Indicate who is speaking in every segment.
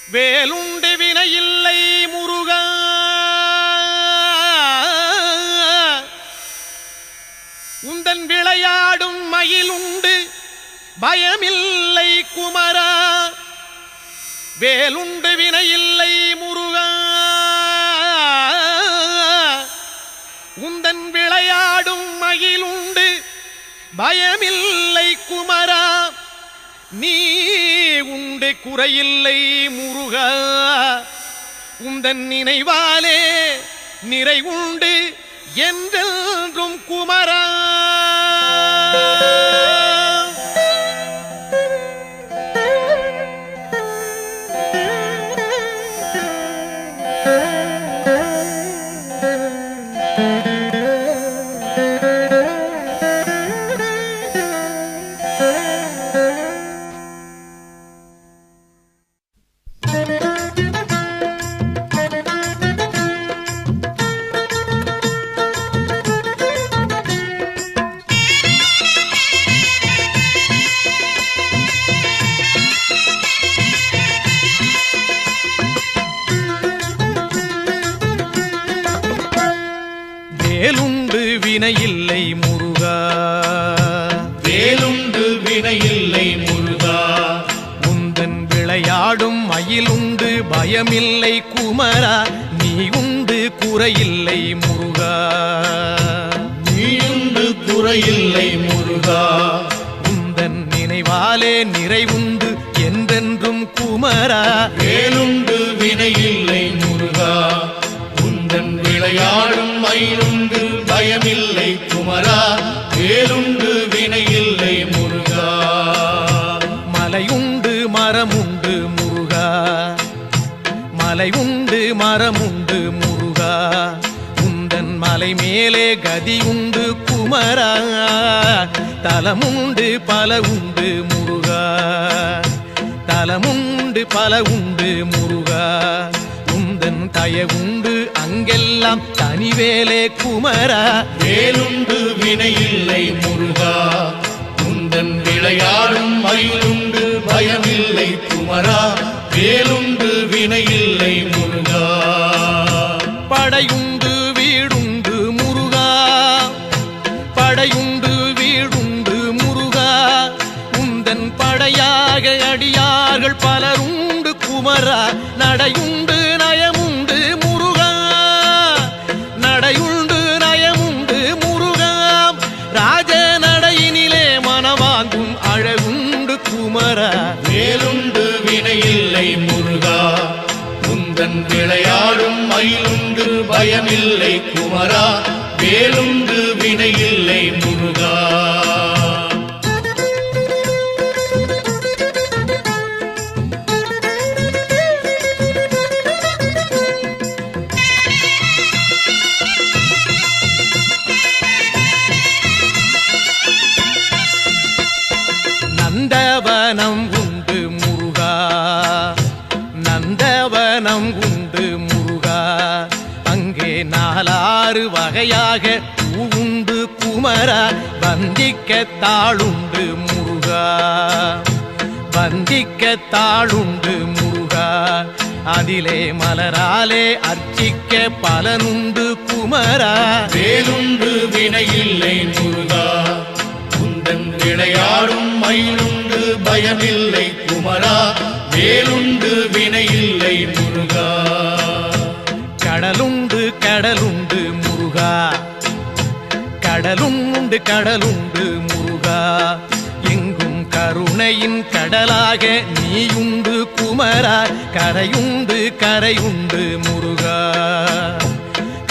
Speaker 1: வேலுண்டு வினையில்லை முருகா, உந்தன் விளையாடும் மயிலுண்டு பயமில்லை குமரா. வேலுண்டு வினையில்லை முருகா, உந்தன் விளையாடும் மயிலுண்டு பயமில்லை குமரா. நீ உண்டு குறையில்லை முருகா, உந்தன் நினைவாலே நிறை உண்டு என்றென்றும் குமரா. வேலுண்டு வினையில்லை முருகா,
Speaker 2: வேலுண்டு வினையில்லை முருகா,
Speaker 1: உந்தன் விளையாடும் மயிலுண்டு பயமில்லை குமரா. நீ உண்டு குறையில்லை முருகா,
Speaker 2: நீயுண்டு குறையில்லை முருகா,
Speaker 1: உந்தன் நினைவாலே நிறைவுண்டு என்றென்றும் குமரா.
Speaker 2: வேலுண்டு வினையில்லை முருகா, உந்தன் விளையாடும் மயிலுண்டு பயமில்லை குமரா. வேலுண்டு வினையில்லை முருகா,
Speaker 1: மலையுண்டு மரமுண்டு முருகா, மலையுண்டு மரமுண்டு முருகா, உந்தன் மலை மேலே கதியுண்டு குமரா. தலமுண்டு பல உண்டு முருகா, தலமுண்டு பல உண்டு முருகா, உந்தன் தயவுண்டு அங்கெல்லாம் தனிவேலே குமரா.
Speaker 2: வேலுண்டு வினையில்லை முருகா, உந்தன் விளையாடும் மயிலுண்டு பயமில்லை குமரா. வேலுண்டு வினையில்லை முருகா,
Speaker 1: படையுண்டு வீடுண்டு முருகா, படையுண்டு வீடுண்டு முருகா, உந்தன் படையாக அடியார்கள் பலருண்டு குமரா. நடையுண்டு நயமுண்டு முருகா, நடையுண்டு நயமுண்டு முருகா, ராஜ நடையினிலே மனவாங்கும் அழகுண்டு குமரா.
Speaker 2: வேலுண்டு வினையில்லை முருகா, உந்தன் விளையாடும் மயிலுண்டு பயமில்லை குமரா. வேலுண்டு வினையில்லை முருகா,
Speaker 1: நந்தவனம் உண்டு முருகா, நந்தவனம் உண்டு முருகா, அங்கே நாலாறு வகையாக பூவுண்டு குமரா. வந்திக்க தாளுண்டு முருகா, வந்திக்க தாளுண்டு முருகா, அதிலே மலராலே அர்ச்சிக்க பலனுண்டு குமரா.
Speaker 2: வேலுண்டு வினையில்லை முருகா, உந்தன் விளையாடும் மயிலுண்டு பயமில்லை குமரா. வேலுண்டு வினையில்லை முருகா,
Speaker 1: கடலுண்டு கடலுண்டு முருகா, கடலுண்டு கடலுண்டு முருகா, எங்கும் கருணையின் கடலாக நீயுண்டு குமரா. கரையுண்டு கரையுண்டு முருகா,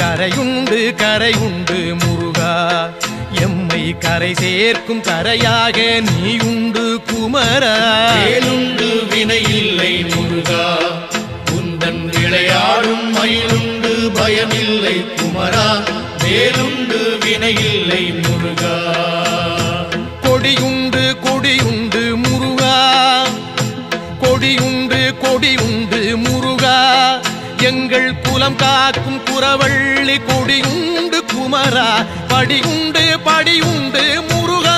Speaker 1: கரையுண்டு கரையுண்டு முருகா, எம்மை கரை சேர்க்கும் கரையாக நீயுண்டு குமரா.
Speaker 2: வேலுண்டு வினையில்லை முருகா, உந்தன் விளையாடும் மயிலுண்டு பயமில்லை குமரா. வேலுண்டு வினையில்லை முருகா,
Speaker 1: கொடியுண்டு கொடியுண்டு முருகா, கொடியுண்டு கொடியுண்டு முருகா, எங்கள் குலம் காக்கும் குறவள்ளி கொடியுண்டு குமரா. படியுண்டு படியுண்டு முருகா,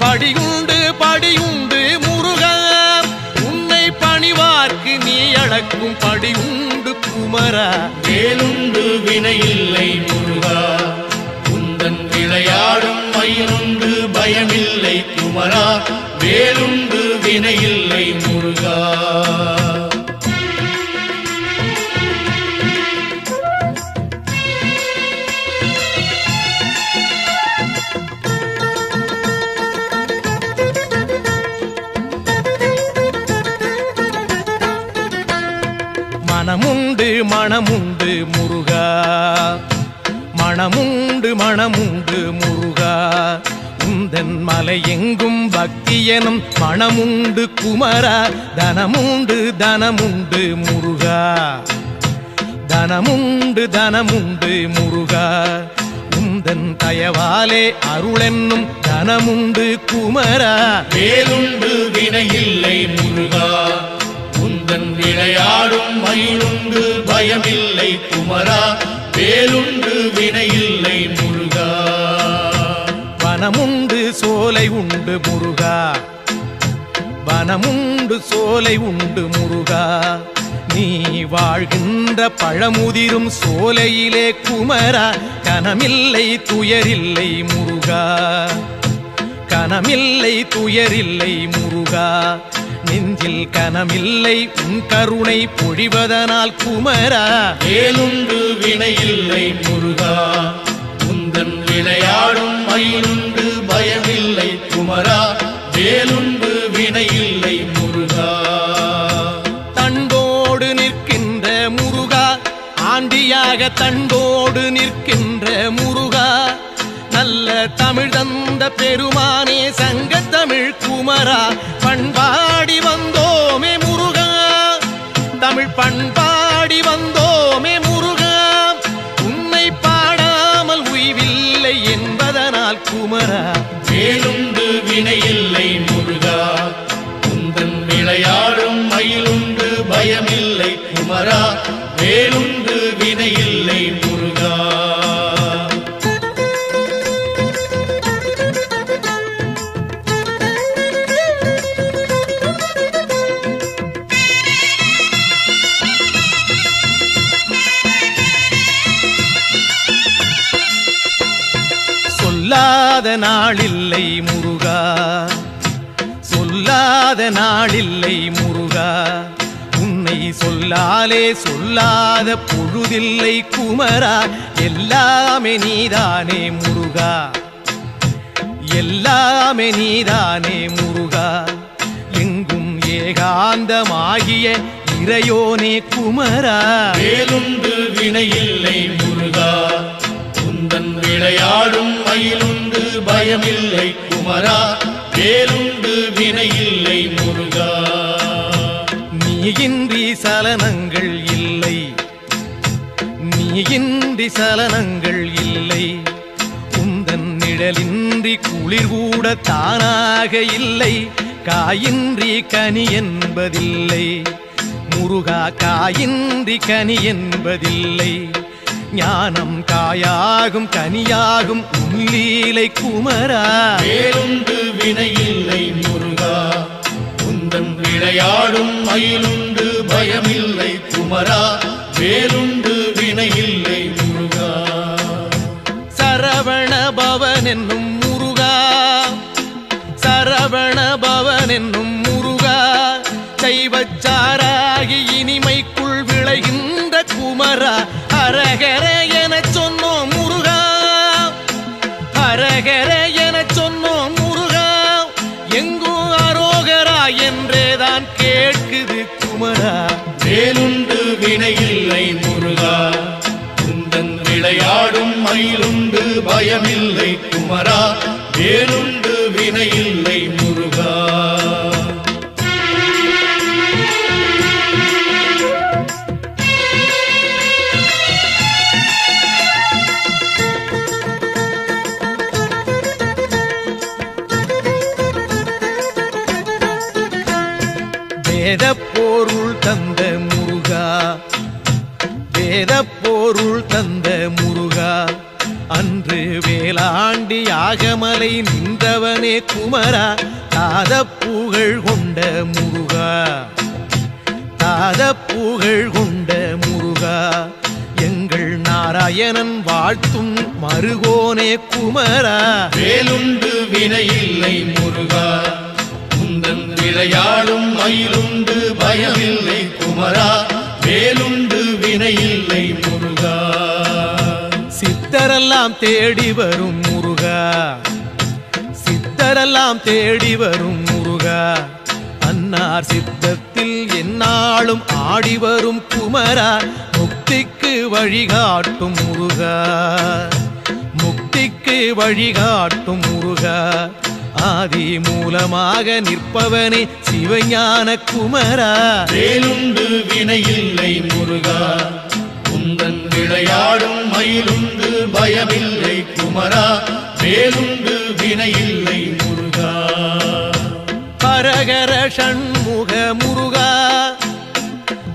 Speaker 1: படியுண்டு படியுண்டு முருகா, உன்னை பணிவார்க்கு கடக்கும் படி உண்டு குமரா.
Speaker 2: வேலுண்டு வினையில்லை முருகா, உந்தன் விளையாடும் மயிலுண்டு பயமில்லை குமரா. வேலுண்டு வினையில்லை முருகா.
Speaker 1: மனமுண்டு மனமுண்டு முருகா, மனமுண்டு மனமுண்டு முருகா. உந்தன் மலை எங்கும் பக்தி எனும் மனமுண்டு குமரா. தனமுண்டு தனமுண்டு முருகா, தனமுண்டு தனமுண்டு முருகா. உந்தன் தயவாலே அருளென்னும் தனமுண்டு குமரா.
Speaker 2: வேலுண்டு வினையில்லை முருகா, உந்தன் விளையாடும் மயிலுண்டு பயமில்லை குமரா. வேலுண்டு வினையில்லை முருகா.
Speaker 1: வனமுண்டு சோலை உண்டு முருகா, வனமுண்டு சோலை உண்டு முருகா. நீ வாழ்கின்ற பழமுதிரும் சோலையிலே குமரா. கனமில்லை துயரில்லை முருகா, கனமில்லை துயரில்லை முருகா. நெஞ்சில் கனமில்லை உன் கருணை பொழிவதனால் குமரா.
Speaker 2: வேலுண்டு வினையில்லை முருகா, உந்தன் விளையாடும் மயிலுண்டு பயமில்லை குமரா. வேலுண்டு வினையில்லை முருகா.
Speaker 1: தண்டோடு நிற்கின்ற முருகா, ஆண்டியாக தண்டோடு நிற்கின்ற முருகா. நல்ல தமிழ் தந்த பெருமானே சங்கத்தமிழ் குமரா. பண்பாடி வந்தோமே முருகா, தமிழ் பண்பாடி வந்தோமே முருகா. உன்னை பாடாமல் உய்வில்லை என்பதனால் குமரா.
Speaker 2: வேலுண்டு வினையில்லை முருகா, உந்தன் விளையாடும் மயிலுண்டு பயமில்லை குமரா. வேலுண்டு வினையில்லை முருகா.
Speaker 1: சொல்லாத நாளில்லை முருகா, சொல்லாத நாளில்லை முருகா. உன்னை சொல்லாலே சொல்லாத பொழுதில்லை குமரா. எல்லாமே நீதானே முருகா, எல்லாமே நீதானே முருகா. எங்கும் ஏகாந்தமாகிய இறையோனே குமரா.
Speaker 2: வேலுண்டு வினையில்லை முருகா, உந்தன் விளையாடும் மயிலுண்டு பயமில்லை குமரா. வேலுண்டு வினையில்லை முருகா.
Speaker 1: நீயின்றி சலனங்கள் இல்லை, நீயின்றி சலனங்கள் இல்லை. உந்தன் நிழலின்றி குளிர் கூட தானாக இல்லை. காயின்றி கனி என்பதில்லை முருகா, காயின்றி கனி என்பதில்லை. ஞானம் காயாகும் கனியாகும் உள்ளீலை குமரா.
Speaker 2: வேலுண்டு வினையில்லை முருகா, உந்தன் விளையாடும் மயிலுண்டு பயமில்லை குமரா. வேலுண்டு வினையில்லை முருகா.
Speaker 1: சரவண பவன் என்னும் முருகா, சரவண பவன் என்னும் முருகா. சைவச்சாராகி இனிமைக்குள் விளைகின்ற குமரா. ஹரஹர என சொன்னோம் முருகா, ஹரஹர என சொன்னோம் முருகா. எங்கும் அரோகரா என்றேதான் கேட்குது குமரா.
Speaker 2: வேலுண்டு வினையில்லை முருகா, உந்தன் விளையாடும் மயிலுண்டு பயமில்லை குமரா. வேலுண்டு வினையில்லை முருகா.
Speaker 1: வேத பொருள் தந்த முருகா, வேத பொருள் தந்த முருகா. அன்று வேளாண்டி யாகமலை நின்றவனே குமரா. தாத புகழ் கொண்ட முருகா, பொல்லாத புகழ் கொண்ட முருகா எங்கள் நாராயணன் வாழ்த்தும் மருகோனே குமரா
Speaker 2: வேலுண்டு வினையில்லை முருகா உந்தன் விளையாடும் மயிலுண்டு பயமில்லை குமரா வேலுண்டு வினையில்லை முருகா
Speaker 1: சித்தரெல்லாம் தேடி வரும் முருகா சித்தரெல்லாம் தேடி வரும் முருகா அன்னார் சித்தத்தில் எந்நாளும் ஆடி வரும் குமரா முக்திக்கு வழிகாட்டும் முருகா முக்திக்கு வழிகாட்டும் முருகா ஆதி மூலமாக நிற்பவனே சிவஞான குமரா
Speaker 2: வேலுண்டு வினையில்லை முருகா உந்தன் விளையாடும் மயிலுண்டு பயமில்லை குமரா வேலுண்டு வினையில்லை முருகா
Speaker 1: ஹரஹர ஷண்முக முருகா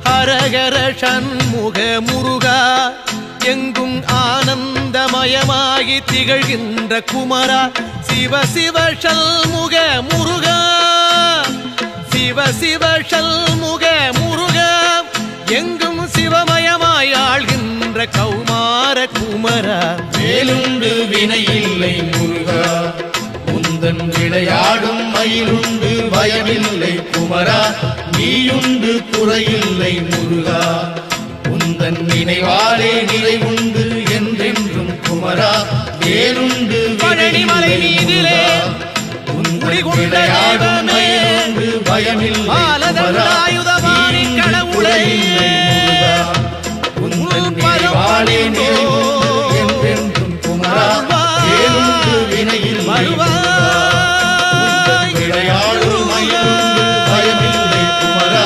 Speaker 1: ஹரஹர ஷண்முக முருகா எங்கும் ஆனந்தமயமாகி திகழ்கின்ற குமரா சிவ சிவ ஷண்முக முருகா சிவ சிவ ஷண்முக முருகா எங்கும் சிவமயமாய் ஆள்கின்ற கௌமார குமரா
Speaker 2: வேலுண்டு வினையில்லை முருகா உந்தன் விளையாடும் மயிலுண்டு பயமில்லை குமரா நீயுண்டு குறையில்லை முருகா உந்தன் நினைவாலே நிறைவுண்டு என்றென்றும் குமரா வேலுண்டு
Speaker 1: பழனிமலை மீதிலே
Speaker 2: உந்தன் விளையாடும் மயிலுண்டு பயமில்லை குமரா நீயுண்டு குறையில்லை முருகா உந்தன் நினைவாலே நிறைவுண்டு என்றென்றும் குமரா வேலுண்டு வினையில்லை விளையாடும் மயிலுண்டு பயமில்லை குமரா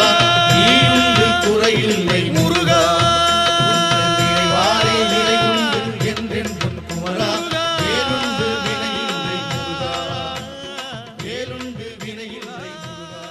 Speaker 2: நீயுண்டு குறையில்லை முருகா நினைவாரே நிறைவுண்டு என்றென்றும் குமரா வேலுண்டு வினையில்லை முருகா வேலுண்டு வினையில்லை முருகா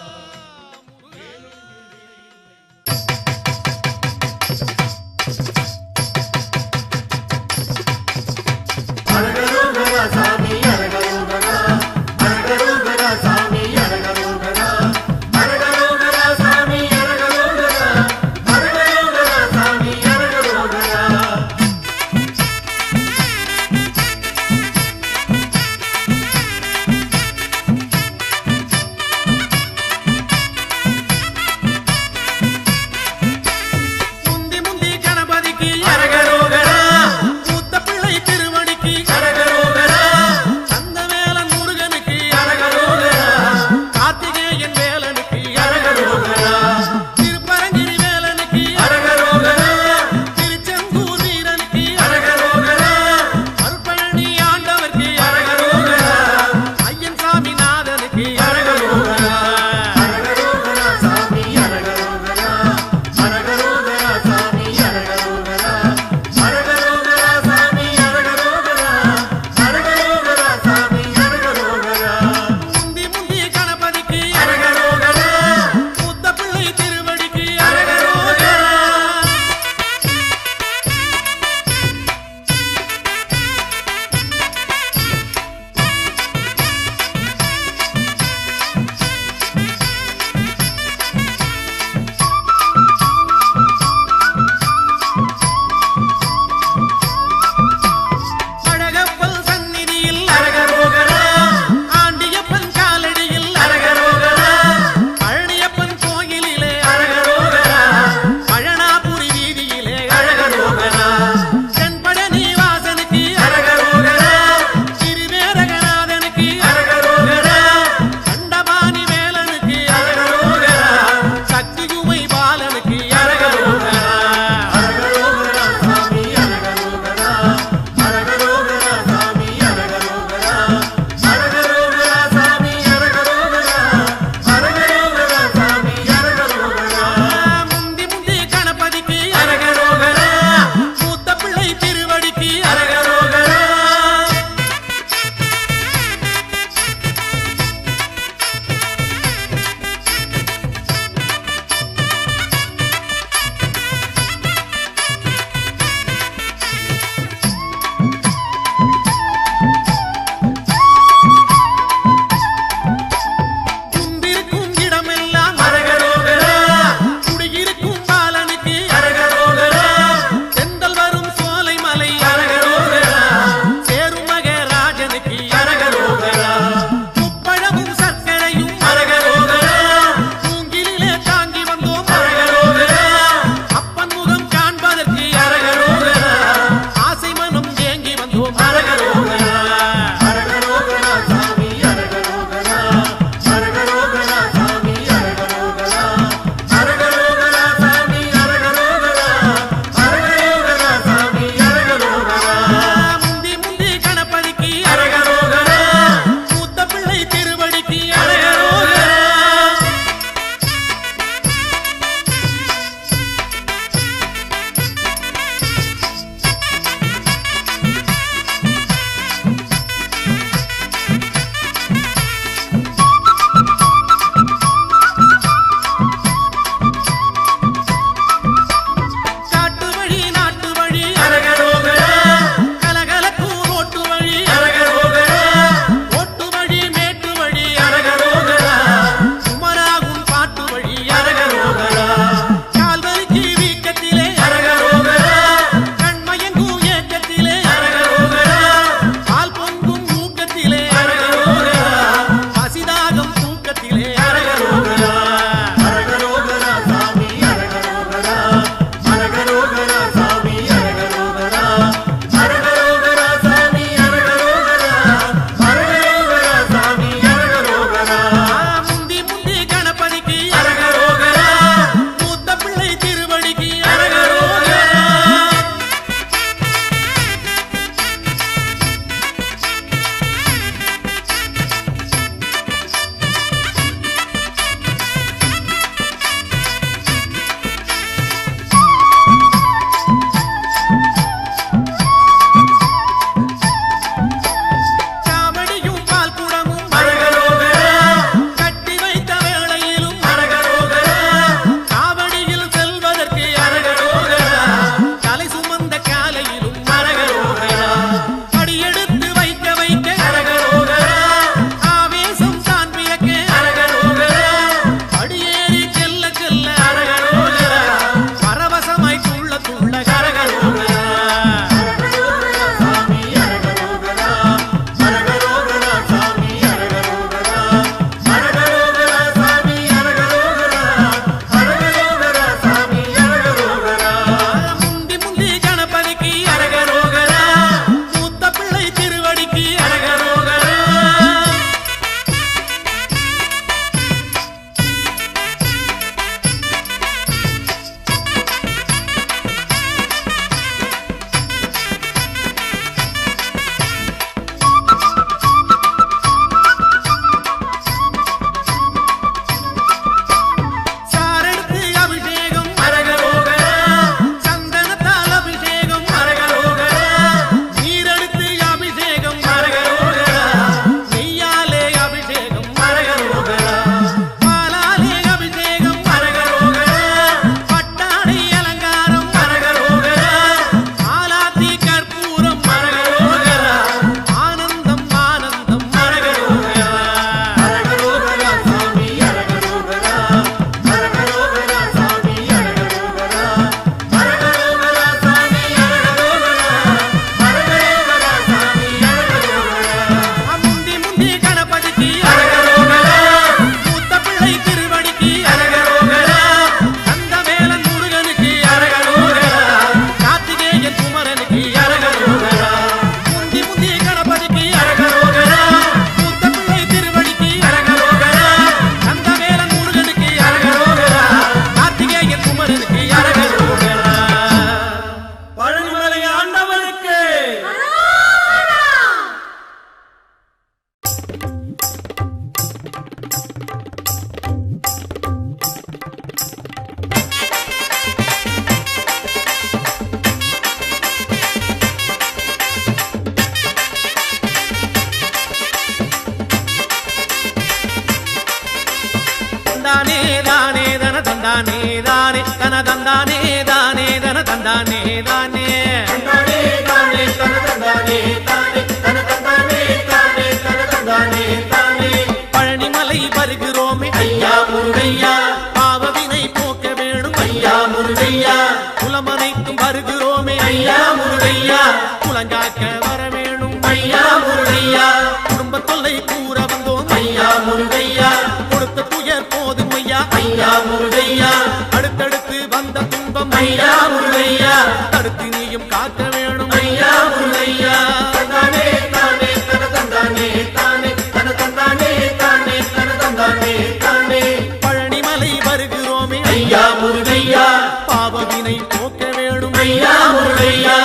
Speaker 1: தந்தானே தானே
Speaker 2: தந்தானே தானே தன தந்தானே தானே தன தந்தானே தானே தன தந்தானே தானே
Speaker 1: பழனிமலை வருகிறோமே
Speaker 2: ஐயா முருகையா
Speaker 1: பாவவினை போக்க வேணும்
Speaker 2: ஐயா முருகையா
Speaker 1: குலமனைத்தும் வருகிறோமே
Speaker 2: ஐயா முருகையா
Speaker 1: குலங்காக்க வர வேணும்
Speaker 2: ஐயா முருகையா
Speaker 1: குடும்ப தொல்லை கூற வந்தோம்
Speaker 2: ஐயா முருகையா
Speaker 1: கொடுத்த துயர் போதும் ஐயா
Speaker 2: ஐயா முருகையா
Speaker 1: அடுத்தடுத்து வந்த துன்பம்
Speaker 2: ஐயா முருகையா
Speaker 1: தடுத்து நீயும் காக்க வேணும்
Speaker 2: ஐயா முருகையா தந்தானே தானே தன தந்தானே தானே தன தந்தானே தானே தன தந்தானே தானே
Speaker 1: பழனிமலை வருகிறோமே
Speaker 2: ஐயா முருகையா
Speaker 1: பாவவினை போக்க வேணும்
Speaker 2: ஐயா முருகையா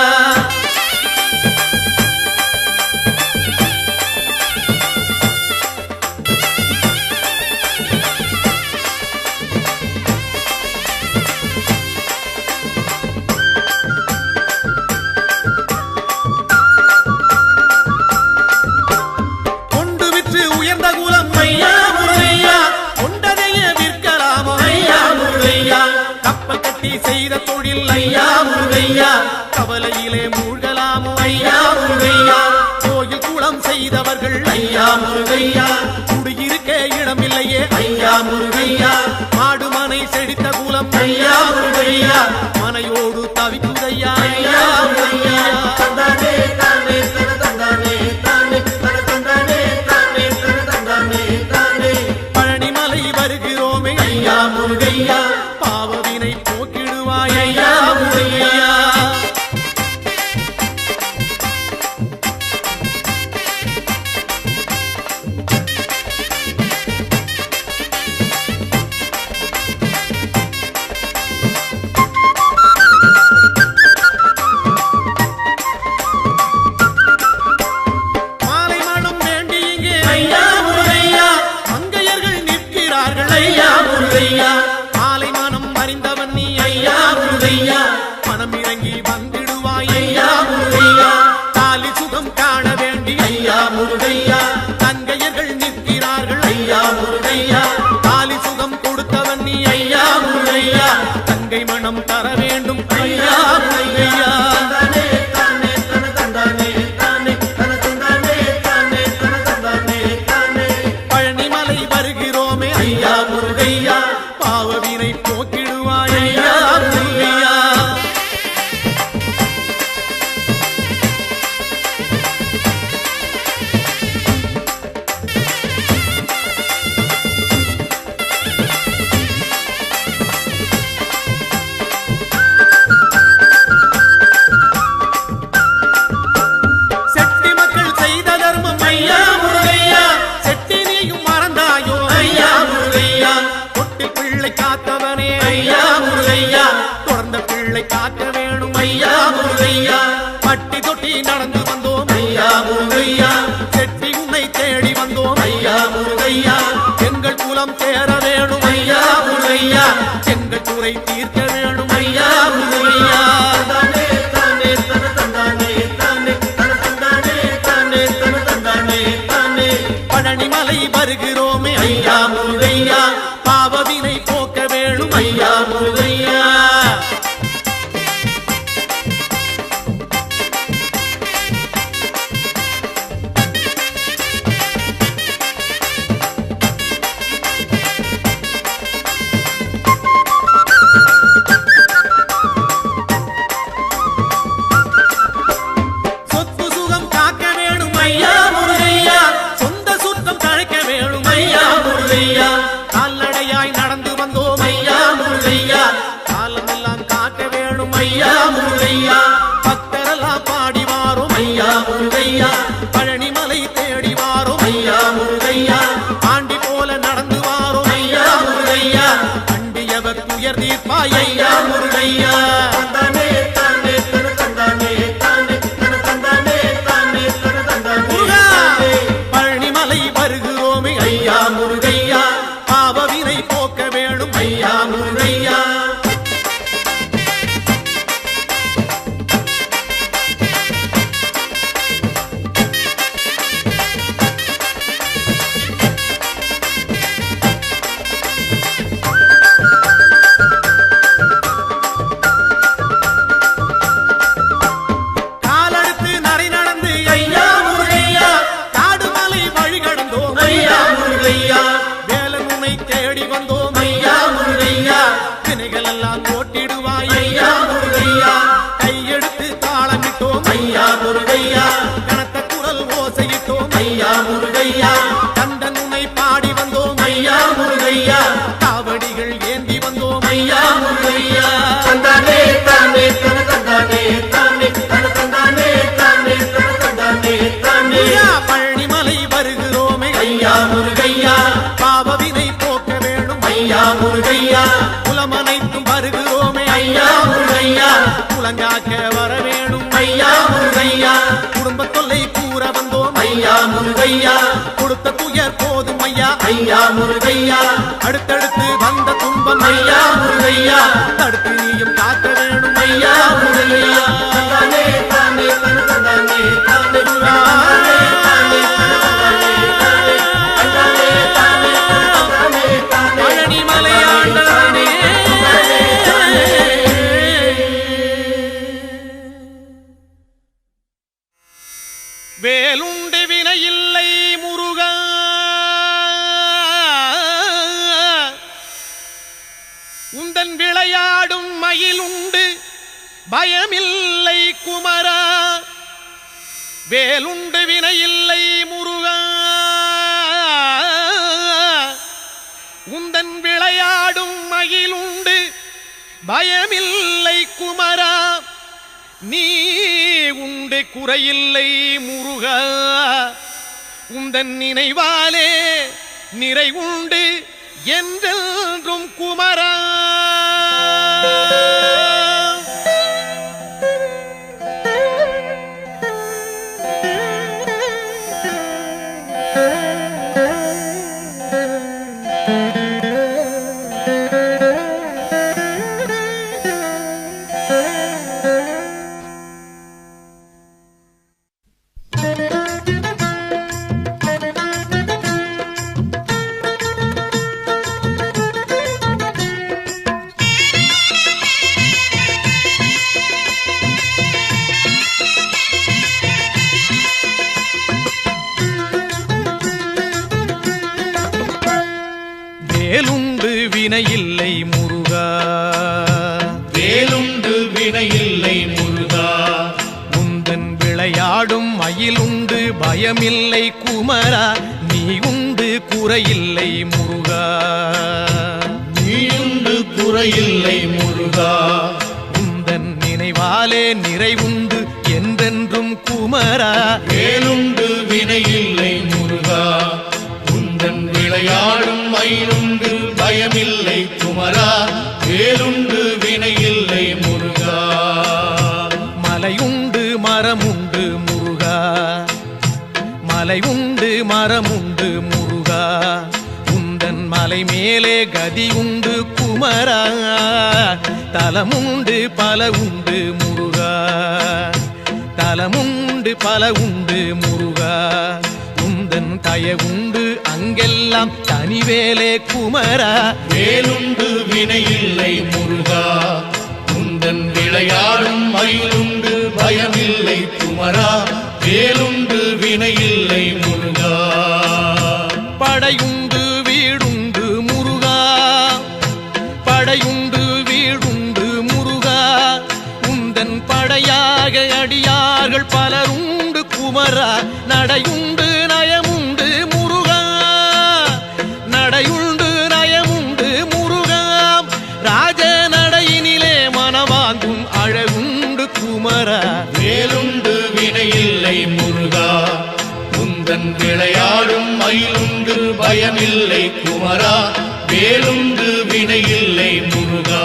Speaker 1: கொண்டு விற்று உயர்ந்த குலம்
Speaker 2: ஐயா முருகையா
Speaker 1: கொண்டதையே விற்கலாமோ
Speaker 2: ஐயா முருகையா
Speaker 1: கப்பல் கட்டி செய்த தொழில்
Speaker 2: ஐயா முருகையா
Speaker 1: கவலையிலே மூழ்கலாமோ
Speaker 2: ஐயா முருகையா
Speaker 1: கோயில் குளம் செய்தவர்கள்
Speaker 2: ஐயா முருகையா
Speaker 1: குடியிருக்க இடமில்லையே
Speaker 2: ஐயா முருகையா
Speaker 1: மாடுமனை செழித்த குலம்
Speaker 2: ஐயா முருகையா
Speaker 1: மனையோடு தவிக்குதையா
Speaker 2: ஐயா முருகையா தந்தானே தானே தன தந்தானே தானே தன தந்தானே தானே தன தந்தானே தானே
Speaker 1: பழனிமலை வருகிறோமே
Speaker 2: ஐயா முருகையா
Speaker 1: பாவவினை போக்கிடுவாய்
Speaker 2: ஐயா முருகையா
Speaker 1: மாலை மனம் வேண்டி இங்கே
Speaker 2: ஐயா முருகையா
Speaker 1: மங்கையர்கள் நிற்கிறார்கள்
Speaker 2: ஐயா முருகையா
Speaker 1: மாலை மனம் அறிந்தவன் நீ
Speaker 2: ஐயா முருகையா
Speaker 1: மனம் இறங்கி வந்திடுவாய்
Speaker 2: ஐயா முருகையா
Speaker 1: தாலி சுகம் காண வேண்டி
Speaker 2: ஐயா முருகையா
Speaker 1: தங்கையர்கள் நிற்கிறார்கள்
Speaker 2: ஐயா முருகையா
Speaker 1: தாலி சுகம் கொடுத்தவன் நீ
Speaker 2: ஐயா முருகையா
Speaker 1: தங்கை மனம் தர வேண்டும்
Speaker 2: ஐயா முருகையா தந்தானே தானே தன தந்தானே தானே தன தந்தானே தானே தன தந்தானே தானே
Speaker 1: பழனிமலை வருகிறோமே
Speaker 2: ஐயா முருகையா
Speaker 1: பாவவினை போக்கிடுவாய்
Speaker 2: ஐயா முருகையா
Speaker 1: செட்டி மக்கள் செய்த தர்மம்
Speaker 2: ஐயா முருகையா
Speaker 1: செட்டி நீயும் மறந்தாயோ
Speaker 2: ஐயா முருகையா
Speaker 1: தொட்டில் பிள்ளை காத்தவனே
Speaker 2: ஐயா முருகையா
Speaker 1: தொடர்ந்த பிள்ளை காக்க வேணும்
Speaker 2: ஐயா முருகையா
Speaker 1: பட்டி தொட்டி நடந்து வந்தோம்
Speaker 2: ஐயா முருகையா
Speaker 1: செட்டி உன்னை தேடி வந்தோம்
Speaker 2: ஐயா முருகையா
Speaker 1: எங்கள் குலம் சேர வேணும்
Speaker 2: ஐயா முருகையா
Speaker 1: எங்கள் குறை தீர்க்க வேணும்
Speaker 2: ஐயா முருகையா தந்தானே தானே தன தந்தானே தானே தன தந்தானே தானே தன தந்தானே தானே
Speaker 1: பழனிமலை வருகிறோமே
Speaker 2: ஐயா முருகையா
Speaker 1: பாவவினை போக்க வேணும்
Speaker 2: ஐயா முருகையா
Speaker 1: சொத்து சுகம் காக்க வேணும்
Speaker 2: ஐயா முருகையா
Speaker 1: சொந்த சுத்தம் தழைக்க வேணும்
Speaker 2: ஐயா முருகையா
Speaker 1: கால்நடையாய் நடந்து வந்தோம்
Speaker 2: ஐயா முருகையா
Speaker 1: காலமெல்லாம் காக்க வேணும்
Speaker 2: ஐயா முருகையா
Speaker 1: பக்தரெல்லாம் பாடி வாரும்
Speaker 2: ஐயா முருகையா
Speaker 1: பழனிமலை தேடி வாரும்
Speaker 2: ஐயா முருகையா
Speaker 1: ஆண்டி போல நடந்து வாரும்
Speaker 2: ஐயா முருகையா
Speaker 1: அண்டியவர் துயர் தீர்ப்பாய்
Speaker 2: ஐயா முருகையா தந்தானே தானே தன தந்தானே தானே தன தந்தானே தானே தன தந்தானே
Speaker 1: முருகா!
Speaker 2: தானே
Speaker 1: பழனிமலை வருகிறோமே
Speaker 2: ஐயா முருகையா
Speaker 1: பாவவினை போக்க வேணும்
Speaker 2: ஐயா முருகையா
Speaker 1: குலங்காக்க வர வேணும்
Speaker 2: ஐயா முருகையா
Speaker 1: குடும்ப தொல்லை கூற வந்தோம்
Speaker 2: ஐயா முருகையா
Speaker 1: கொடுத்த துயர் போதும் ஐயா
Speaker 2: ஐயா முருகையா
Speaker 1: அடுத்தடுத்து வந்த துன்பம்
Speaker 2: ஐயா முருகையா
Speaker 1: தடுத்து நீயும் காக்க வேணும்
Speaker 2: ஐயா முருகையா தந்தானே தானே தன தந்தானே தானே தானே தானே தந்தானே தானே தானே தானே
Speaker 1: பழனி மலையாண்டவனே வேலுண்டு வினையில்லை முருகா உந்தன் விளையாடும் மயிலுண்டு பயமில்லை குமரா வேலுண்டு வினையில்லை முருகா உந்தன் விளையாடும் மயிலுண்டு பயமில்லை குமரா நீ உண்டு குறையில்லை முருகா உந்தன் நினைவாலே நிறை உண்டு என்றென்றும் குமரா வேலுண்டு வினையில்லை முருகா
Speaker 2: வேலுண்டு வினையில்லை முருகா
Speaker 1: உந்தன் விளையாடும் மயிலுண்டு பயமில்லை குமரா நீ உண்டு குறையில்லை முருகா
Speaker 2: நீயுண்டு குறையில்லை முருகா
Speaker 1: உந்தன் நினைவாலே நிறைவுண்டு என்றென்றும் குமரா
Speaker 2: வேலுண்டு வினையில்லை முருகா உந்தன் விளையாடும் மயிலுண்டு பயமில்லை குமரா வேலுண்டு வினையில்லை முருகா
Speaker 1: மலையுண்டு மரமுண்டு முருகா மலை உண்டு மரமுண்டு முருகா உந்தன் மலை மேலே கதி உண்டு குமரா தலமுண்டு பல உண்டு முருகா தலமுண்டு பல உண்டு முருகா உந்தன் தயவுண்டு அங்கெல்லாம் தனிவேலே குமரா
Speaker 2: வேலுண்டு வினையில்லை முருகா உந்தன் விளையாடும் மயிலுண்டு பயமில்லை குமரா வேலுண்டு வினையில்லை முருகா
Speaker 1: படையுண்டு வீடுண்டு முருகா படையுண்டு வீடுண்டு முருகா உந்தன் படையாக அடியார்கள் பலருண்டு குமரா நடையுண்டு நயமுண்டு முருகா நடையுண்டு நயமுண்டு முருகா ராஜ நடையினிலே மனவாங்கும் அழகுண்டு குமரா
Speaker 2: வேலுண்டு வினையில்லை முருகா உந்தன் விளையாடும் மயிலுண்டு பயமில்லை குமரா வேலுண்டு வினையில்லை முருகா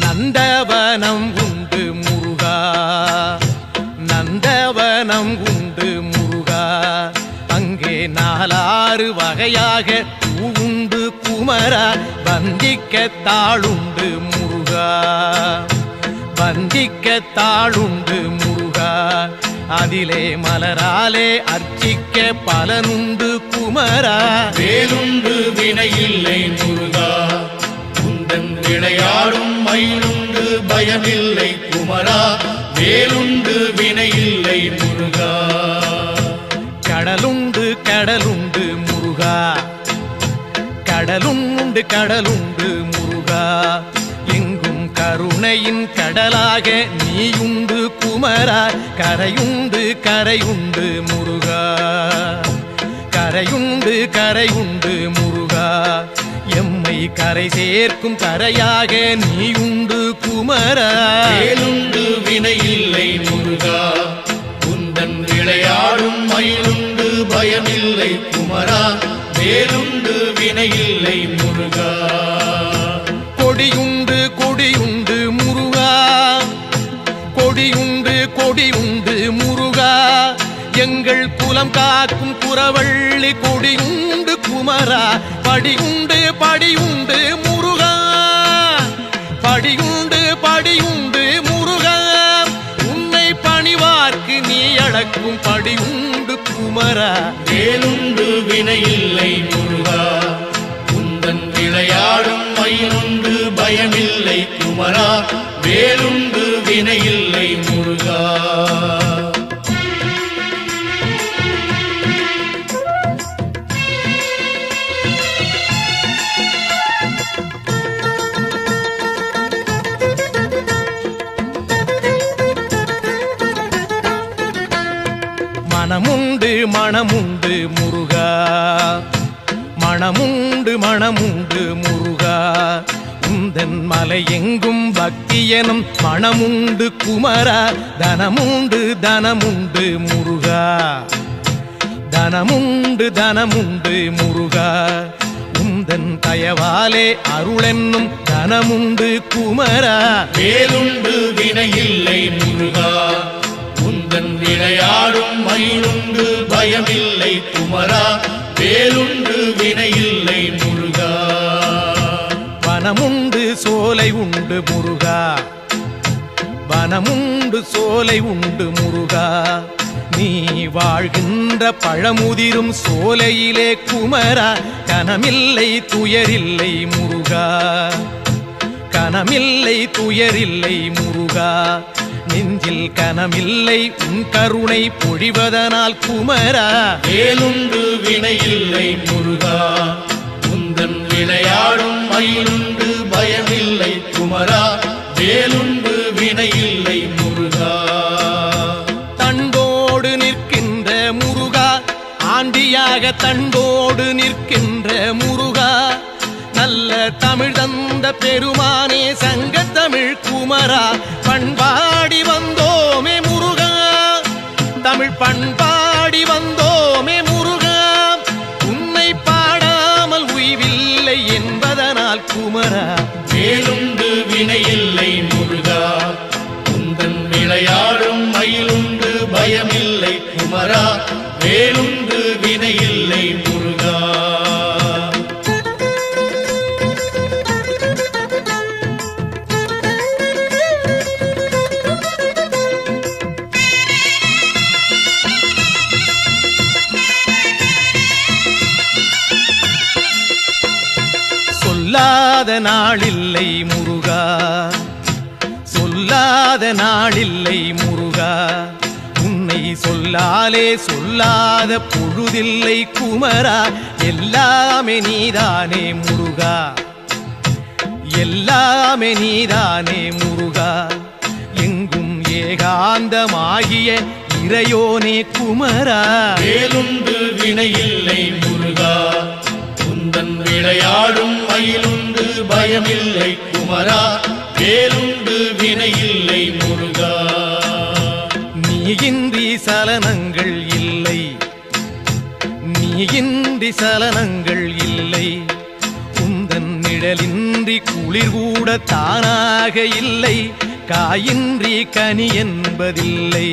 Speaker 1: நந்தவனம் உண்டு முருகா நந்தவனம் உண்டு முருகா அங்கே நாலாறு வகையாக பூவுண்டு குமரா வந்திக்க தாளுண்டு முருகா வந்திக்க தாளுண்டு முருகா அதிலே மலராலே அர்ச்சிக்க பலனுண்டு குமரா
Speaker 2: வேலுண்டு வினையில்லை முருகா உந்தன் விளையாடும் மயிலுண்டு பயமில்லை குமரா வேலுண்டு வினையில்லை முருகா
Speaker 1: கடலுண்டு கடலுண்டு முருகா கடலுண்டு கடலுண்டு முருகா எங்கும் கருணையின் கடலாக நீயுண்டு குமரா கரையுண்டு கரையுண்டு முருகா கரையுண்டு கரையுண்டு முருகா எம்மை கரை சேர்க்கும் கரையாக நீ உண்டு குமரா.
Speaker 2: வேலுண்டு வினையில்லை முருகா, உந்தன் விளையாடும் மயிலுண்டு பயமில்லை குமரா. வேலுண்டு வினையில்லை முருகா.
Speaker 1: கொடியுண்டு கொடியுண்டு முருகா, கொடியுண்டு கொடியுண்டு முருகா, எங்கள் குலம் காக்கும் குறவள்ளி கொடியுண்டு குமரா. படியுண்டு படியுண்டு முருகா, படியுண்டு படியுண்டு முருகா, உன்னை பணிவார்க்கு நீ அளக்கும் படியுண்டு குமரா.
Speaker 2: வேலுண்டு வினையில்லை முருகா, உந்தன் விளையாடும் மயிலுண்டு பயமில்லை குமரா. வேலுண்டு வினையில்லை முருகா.
Speaker 1: மனமுண்டு மனமுண்டு முருகா, மனமுண்டு மனமுண்டு முருகா, உந்தன் மலை எங்கும் பக்தி எனும் மனமுண்டு குமரா. தனமுண்டு தனமுண்டு முருகா, தனமுண்டு தனமுண்டு முருகா, உந்தன் தயவாலே அருளென்னும் தனமுண்டு குமரா.
Speaker 2: வேலுண்டு வினையில்லை முருகா, உந்தன் விளையாடும் மயிலுண்டு பயமில்லை குமரா. வேலுண்டு வினையில்லை முருகா.
Speaker 1: வனமுண்டு சோலை உண்டு முருகா, வனமுண்டு சோலை உண்டு முருகா, நீ வாழ்கின்ற பழமுதிரும் சோலையிலே குமரா. கனமில்லை துயரில்லை முருகா, கனமில்லை துயரில்லை முருகா, நெஞ்சில் கனமில்லை உன் கருணை பொழிவதனால் குமரா.
Speaker 2: வேலுண்டு வினையில்லை முருகா, உந்தன் விளையாடும் மயிலுண்டு பயமில்லை குமரா. வேலுண்டு வினையில்லை முருகா.
Speaker 1: தண்டோடு நிற்கின்ற முருகா, ஆண்டியாக தண்டோடு நிற்கின்ற முருகா, நல்ல தமிழ் தந்த பெருமானே சங்கத்தமிழ் குமரா. பண்பாடி வந்தோமே முருகா, தமிழ் பண்பாடி வந்தோமே முருகா, உன்னை பாடாமல் உய்வில்லை என்பதனால் குமரா.
Speaker 2: வேலுண்டு வினையில்லை முருகா, உந்தன் விளையாடும் மயிலுண்டு பயமில்லை குமரா. வேலுண்டு வினையில்லை முருகா.
Speaker 1: சொல்லாத நாளில்லை முருகா, சொல்லாத நாளில்லை முருகா, உன்னை சொல்லாலே சொல்லாத பொழுதில்லை குமரா. எல்லாமே நீதானே முருகா, எல்லாமே நீதானே முருகா, எங்கும் ஏகாந்தமாகிய இறையோனே குமரா.
Speaker 2: வேலுண்டு வினையில்லை முருகா, உந்தன் விளையாடும் மயிலுண்டு பயமில்லை குமரா. வேலுண்டு வினையில்லை முருகா.
Speaker 1: நீயின்றி சலனங்கள் இல்லை, நீயின்றி சலனங்கள் இல்லை, உந்தன் நிழலின்றி குளிர் கூட தானாக இல்லை. காயின்றி கனி என்பதில்லை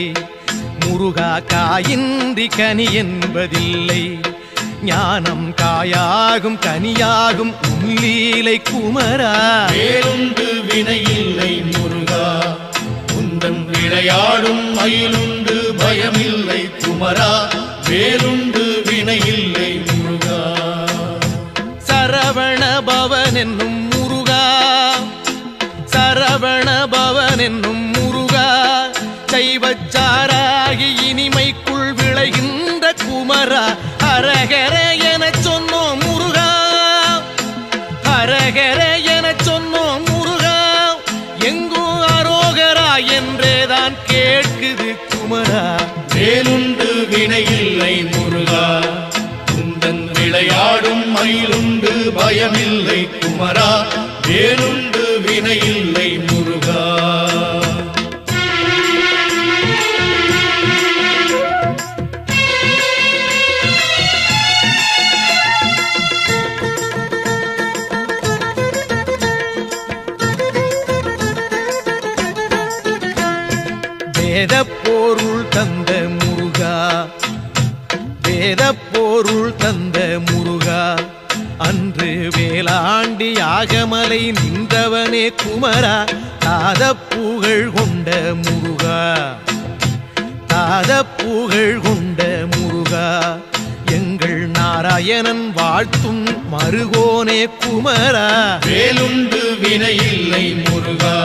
Speaker 1: முருகா, காயின்றி கனி என்பதில்லை. ஞானம் காயாகும் கனியாகும் உள்ளீலை குமரா.
Speaker 2: வேலுண்டு வினையில்லை முருகா, உந்தன் விளையாடும் மயிலுண்டு பயமில்லை குமரா. வேலுண்டு வினையில்லை முருகா.
Speaker 1: சரவண பவன் என்னும் முருகா, சரவண பவன் என்னும் முருகா, சைவச்சாராகி இனிமைக்குள் விளைகின்ற குமரா. ஹரஹர என சொன்னோம் முருகா, ஹரஹர என சொன்னோம் முருகா, எங்கும் அரோகரா என்றேதான் கேட்குது குமரா.
Speaker 2: வேலுண்டு வினையில்லை முருகா, உந்தன் விளையாடும் மயிலுண்டு பயமில்லை குமரா. குமரா வேலுண்டு வினையில்லை முருகா.
Speaker 1: வேதப்பொருள் தந்த முருகா, வேதப்பொருள் தந்த முருகா, அன்று வேளாண்டி யாகமலை நின்றவனே குமரா, தாதப்புகழ் கொண்ட முருகா, தாதப்புகழ் கொண்ட முருகா, எங்கள் நாராயணன் வாழ்த்தும் மருகோனே குமரா.
Speaker 2: வேலுண்டு வினையில்லை முருகா,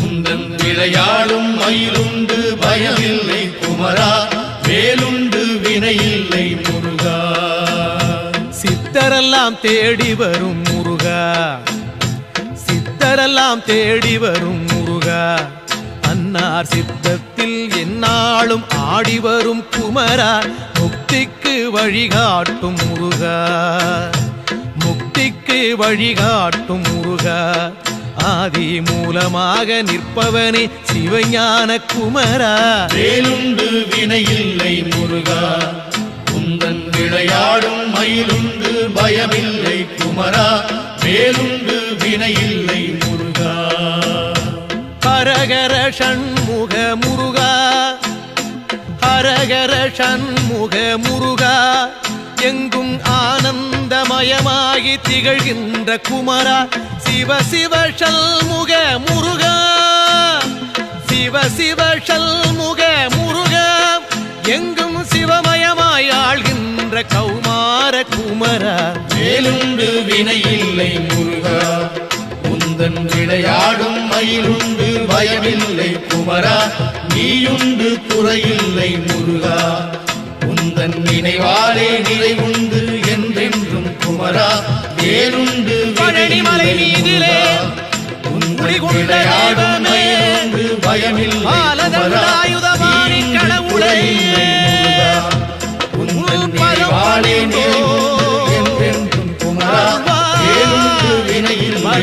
Speaker 2: உந்தன் விளையாடும் மயிலுண்டு பயமில்லை குமரா, வேலுண்டு வினையில்லை முருகா.
Speaker 1: சித்தரெல்லாம் தேடி வரும் முருகா, சித்தரெல்லாம் தேடி வரும் முருகா, அன்னார் சித்தத்தில் எந்நாளும் ஆடி வரும் குமரா, முக்திக்கு வழிகாட்டும் முருகா, முக்திக்கு வழிகாட்டும் முருகா, ஆதி மூலமாக நிற்பவனே சிவஞான குமரா.
Speaker 2: வேலுண்டு வினையில்லை முருகா, உந்தன் விளையாடும் மயிலுண்டு பயமில்லை குமரா, வேலுண்டு வினையில்லை முருகா.
Speaker 1: ஹரஹர ஷண்முக முருகா, ஹரஹர ஷண்முக முருகா, எங்கும் ஆனந்தமயமாகி திகழ்கின்ற குமரா, சிவ சிவ ஷண்முக முருகா, சிவ சிவ ஷண்முக முருகா, எங்கும் சிவமயமாய் ஆள்கின்ற கௌமார குமரா.
Speaker 2: வேலுண்டு வினையில்லை முருகா, உந்தன் விளையாடும் மயிலுண்டு பயமில்லை குமரா, நீயுண்டு குறையில்லை முருகா, உந்தன் நினைவாலே நிறைவுண்டு என்றென்றும் குமரா, வேலுண்டு
Speaker 1: பழனிமலை மீதிலே
Speaker 2: விளையாடும் மயிலுண்டு பயமில்லை குமரா, நீயுண்டு குறையில்லை முருகா, உந்தன் நினைவாலே நிறைவுண்டு என்றென்றும் குமரா, வேலுண்டு வினையில்லை